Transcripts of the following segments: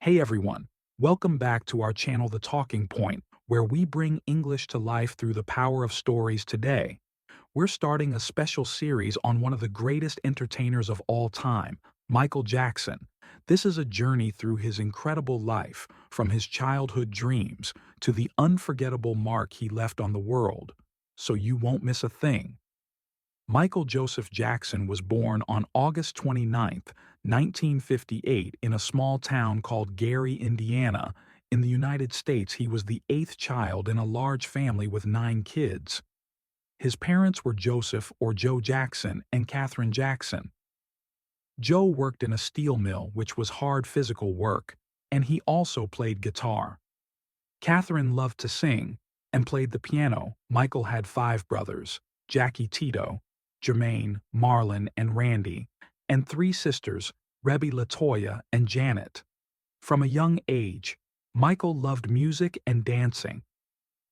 Hey everyone, welcome back to our channel The Talking Point, where we bring English to life through the power of stories today. We're starting a special series on one of the greatest entertainers of all time, Michael Jackson. This is a journey through his incredible life, from his childhood dreams to the unforgettable mark he left on the world. So you won't miss a thing. Michael Joseph Jackson was born on August 29, 1958, in a small town called Gary, Indiana. In the United States, he was the eighth child in a large family with 9 kids. His parents were Joseph or Joe Jackson and Catherine Jackson. Joe worked in a steel mill, which was hard physical work, and he also played guitar. Catherine loved to sing and played the piano. Michael had 5 brothers: Jackie, Tito, Jermaine, Marlon, and Randy, and 3 sisters, Rebbe, Latoya, and Janet. From a young age, Michael loved music and dancing.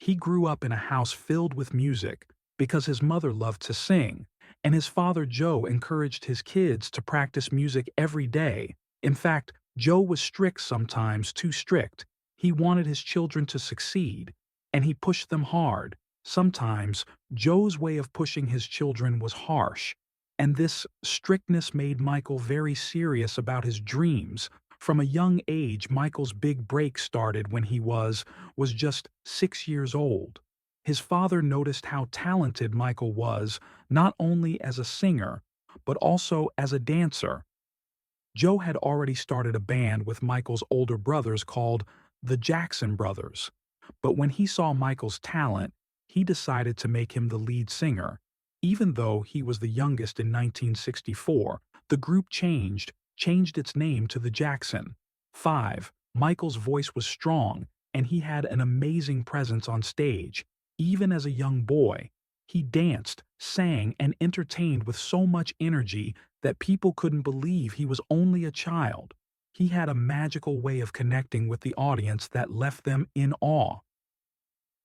He grew up in a house filled with music because his mother loved to sing, and his father Joe encouraged his kids to practice music every day. In fact, Joe was strict, sometimes too strict. He wanted his children to succeed, and he pushed them hard. Sometimes, Joe's way of pushing his children was harsh, and this strictness made Michael very serious about his dreams. From a young age, Michael's big break started when he was just 6 years old. His father noticed how talented Michael was, not only as a singer, but also as a dancer. Joe had already started a band with Michael's older brothers called the Jackson Brothers. But when he saw Michael's talent, he decided to make him the lead singer. Even though he was the youngest in 1964, the group changed its name to the Jackson 5. Michael's voice was strong, and he had an amazing presence on stage. Even as a young boy, he danced, sang, and entertained with so much energy that people couldn't believe he was only a child. He had a magical way of connecting with the audience that left them in awe.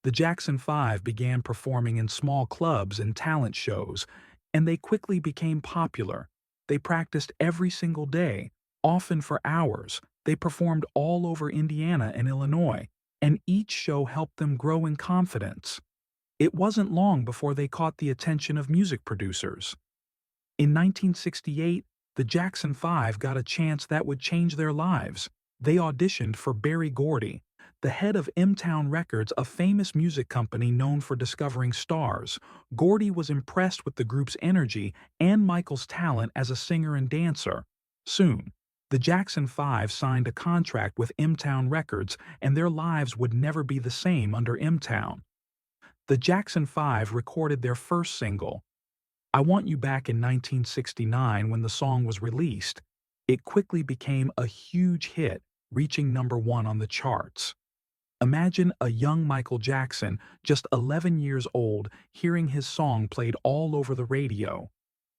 The Jackson 5 began performing in small clubs and talent shows, and they quickly became popular. They practiced every single day, often for hours. They performed all over Indiana and Illinois, and each show helped them grow in confidence. It wasn't long before they caught the attention of music producers. In 1968, the Jackson 5 got a chance that would change their lives. They auditioned for Berry Gordy, the head of M-Town Records, a famous music company known for discovering stars. Gordy was impressed with the group's energy and Michael's talent as a singer and dancer. Soon, the Jackson 5 signed a contract with M-Town Records, and their lives would never be the same under M-Town. The Jackson 5 recorded their first single, I Want You Back, in 1969 when the song was released. It quickly became a huge hit, reaching #1 on the charts. Imagine a young Michael Jackson, just 11 years old, hearing his song played all over the radio.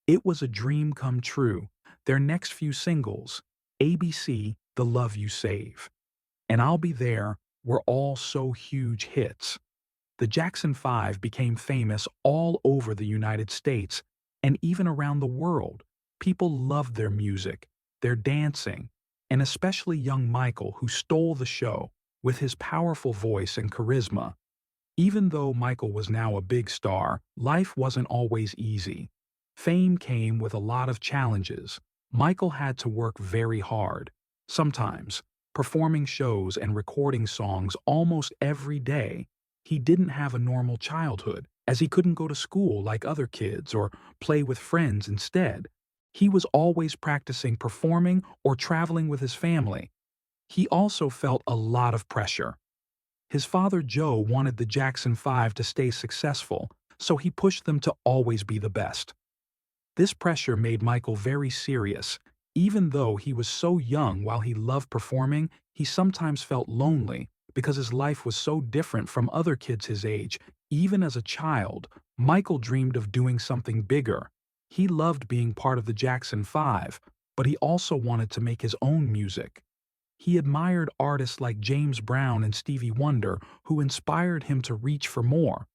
It was a dream come true. Their next few singles, ABC, The Love You Save, and I'll Be There, were all so huge hits. The Jackson 5 became famous all over the United States and even around the world. People loved their music, their dancing, and especially young Michael, who stole the show with his powerful voice and charisma. Even though Michael was now a big star, life wasn't always easy. Fame came with a lot of challenges. Michael had to work very hard, sometimes performing shows and recording songs almost every day. He didn't have a normal childhood, as he couldn't go to school like other kids or play with friends instead. He was always practicing performing or traveling with his family. He also felt a lot of pressure. His father Joe wanted the Jackson 5 to stay successful, so he pushed them to always be the best. This pressure made Michael very serious. Even though he was so young, while he loved performing, he sometimes felt lonely because his life was so different from other kids his age. Even as a child, Michael dreamed of doing something bigger. He loved being part of the Jackson 5, but he also wanted to make his own music. He admired artists like James Brown and Stevie Wonder, who inspired him to reach for more.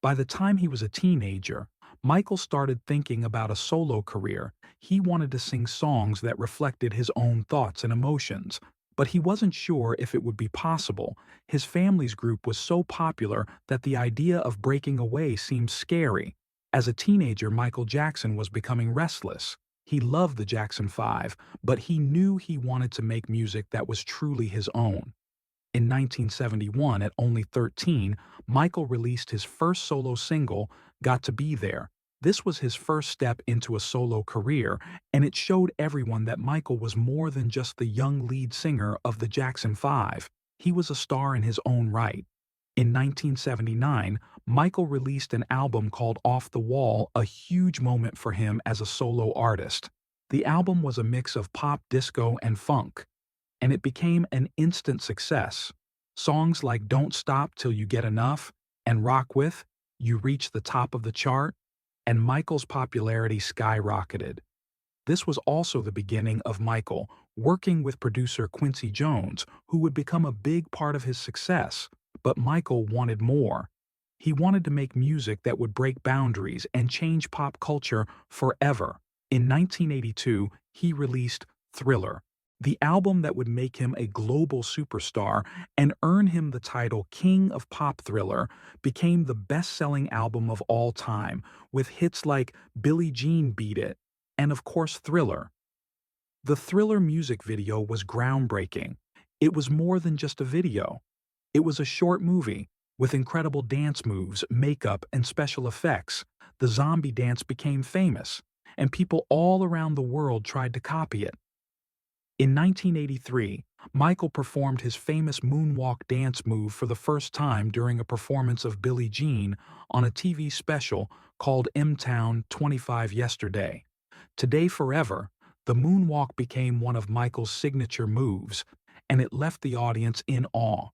By the time he was a teenager, Michael started thinking about a solo career. He wanted to sing songs that reflected his own thoughts and emotions. But he wasn't sure if it would be possible. His family's group was so popular that the idea of breaking away seemed scary. As a teenager, Michael Jackson was becoming restless. He loved the Jackson 5, but he knew he wanted to make music that was truly his own. In 1971, at only 13, Michael released his first solo single, Got to Be There. This was his first step into a solo career, and it showed everyone that Michael was more than just the young lead singer of the Jackson 5. He was a star in his own right. In 1979, Michael released an album called Off the Wall, a huge moment for him as a solo artist. The album was a mix of pop, disco, and funk, and it became an instant success. Songs like Don't Stop Till You Get Enough and Rock With You reached the top of the chart, and Michael's popularity skyrocketed. This was also the beginning of Michael working with producer Quincy Jones, who would become a big part of his success. But Michael wanted more. He wanted to make music that would break boundaries and change pop culture forever. In 1982, he released Thriller, the album that would make him a global superstar and earn him the title King of Pop. Thriller became the best-selling album of all time, with hits like Billie Jean Beat It and, of course, Thriller. The Thriller music video was groundbreaking. It was more than just a video. It was a short movie with incredible dance moves, makeup, and special effects. The zombie dance became famous, and people all around the world tried to copy it. In 1983, Michael performed his famous moonwalk dance move for the first time during a performance of Billie Jean on a TV special called M-Town 25 Yesterday. Today Forever, the moonwalk became one of Michael's signature moves, and it left the audience in awe.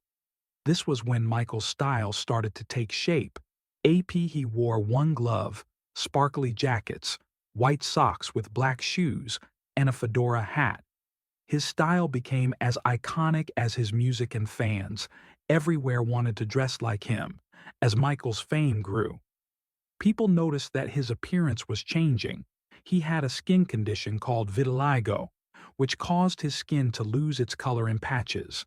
This was when Michael's style started to take shape. He wore one glove, sparkly jackets, white socks with black shoes, and a fedora hat. His style became as iconic as his music, and fans everywhere wanted to dress like him. As Michael's fame grew, people noticed that his appearance was changing. He had a skin condition called vitiligo, which caused his skin to lose its color in patches.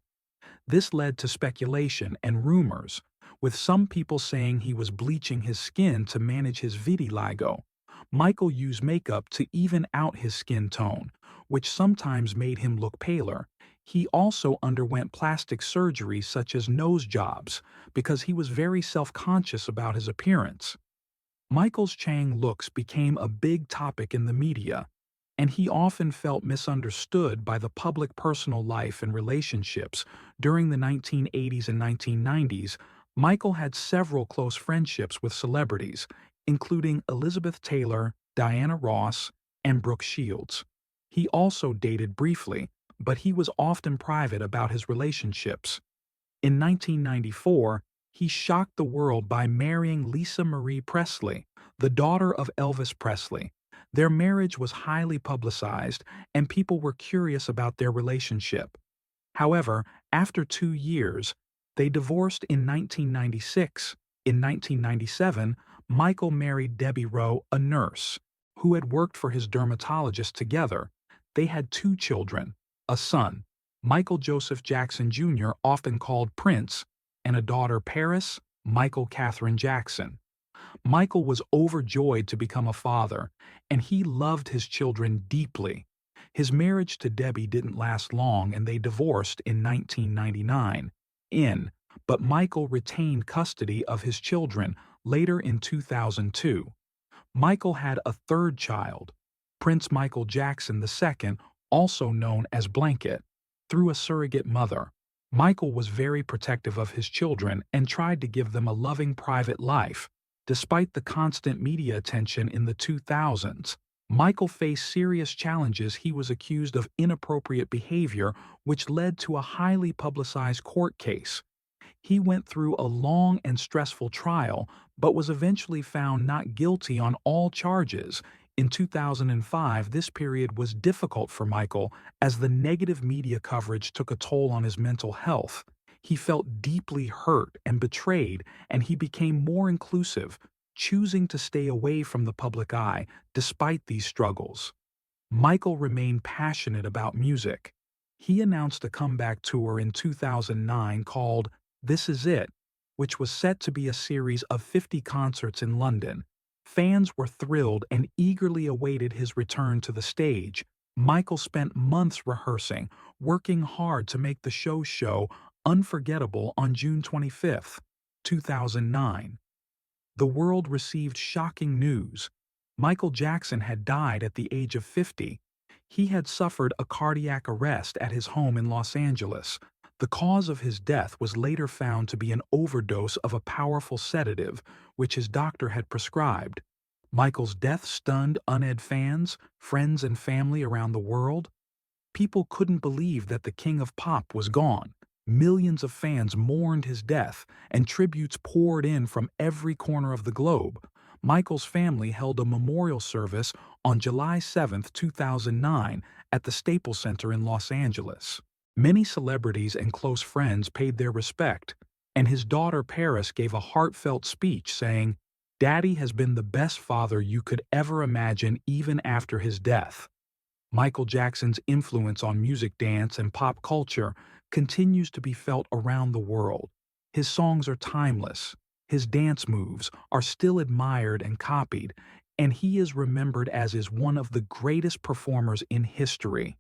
This led to speculation and rumors, with some people saying he was bleaching his skin to manage his vitiligo. Michael used makeup to even out his skin tone, which sometimes made him look paler. He also underwent plastic surgery such as nose jobs because he was very self-conscious about his appearance. Michael's Chang looks became a big topic in the media, and he often felt misunderstood by the public. Personal life and relationships. During the 1980s and 1990s, Michael had several close friendships with celebrities, including Elizabeth Taylor, Diana Ross, and Brooke Shields. He also dated briefly, but he was often private about his relationships. In 1994, he shocked the world by marrying Lisa Marie Presley, the daughter of Elvis Presley. Their marriage was highly publicized, and people were curious about their relationship. However, after 2 years, they divorced in 1996. In 1997, Michael married Debbie Rowe, a nurse, who had worked for his dermatologist together. They had 2 children, a son, Michael Joseph Jackson Jr., often called Prince, and a daughter, Paris Michael Catherine Jackson. Michael was overjoyed to become a father, and he loved his children deeply. His marriage to Debbie didn't last long, and they divorced in 1999. But Michael retained custody of his children later in 2002. Michael had a third child, Prince Michael Jackson II, also known as Blanket, through a surrogate mother. Michael was very protective of his children and tried to give them a loving private life. Despite the constant media attention in the 2000s, Michael faced serious challenges. He was accused of inappropriate behavior, which led to a highly publicized court case. He went through a long and stressful trial, but was eventually found not guilty on all charges. In 2005, this period was difficult for Michael as the negative media coverage took a toll on his mental health. He felt deeply hurt and betrayed, and he became more inclusive, choosing to stay away from the public eye despite these struggles. Michael remained passionate about music. He announced a comeback tour in 2009 called This Is It, which was set to be a series of 50 concerts in London. Fans were thrilled and eagerly awaited his return to the stage. Michael spent months rehearsing, working hard to make the show unforgettable on June 25, 2009. The world received shocking news. Michael Jackson had died at the age of 50. He had suffered a cardiac arrest at his home in Los Angeles. The cause of his death was later found to be an overdose of a powerful sedative, which his doctor had prescribed. Michael's death stunned uned fans, friends, and family around the world. People couldn't believe that the king of pop was gone. Millions of fans mourned his death, and tributes poured in from every corner of the globe. Michael's family held a memorial service on July 7, 2009, at the Staples Center in Los Angeles. Many celebrities and close friends paid their respect, and his daughter Paris gave a heartfelt speech saying, "Daddy has been the best father you could ever imagine even after his death." Michael Jackson's influence on music, dance, and pop culture continues to be felt around the world. His songs are timeless, his dance moves are still admired and copied, and he is remembered as one of the greatest performers in history.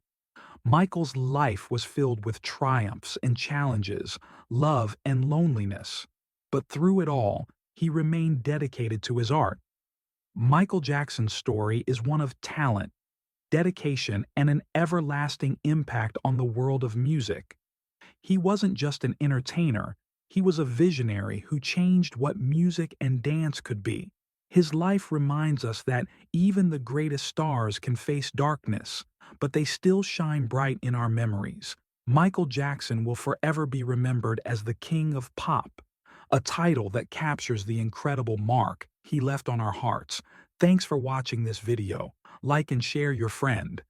Michael's life was filled with triumphs and challenges, love and loneliness. But through it all, he remained dedicated to his art. Michael Jackson's story is one of talent, dedication, and an everlasting impact on the world of music. He wasn't just an entertainer, he was a visionary who changed what music and dance could be. His life reminds us that even the greatest stars can face darkness, but they still shine bright in our memories. Michael Jackson will forever be remembered as the King of Pop, a title that captures the incredible mark he left on our hearts. Thanks for watching this video. Like and share your friend.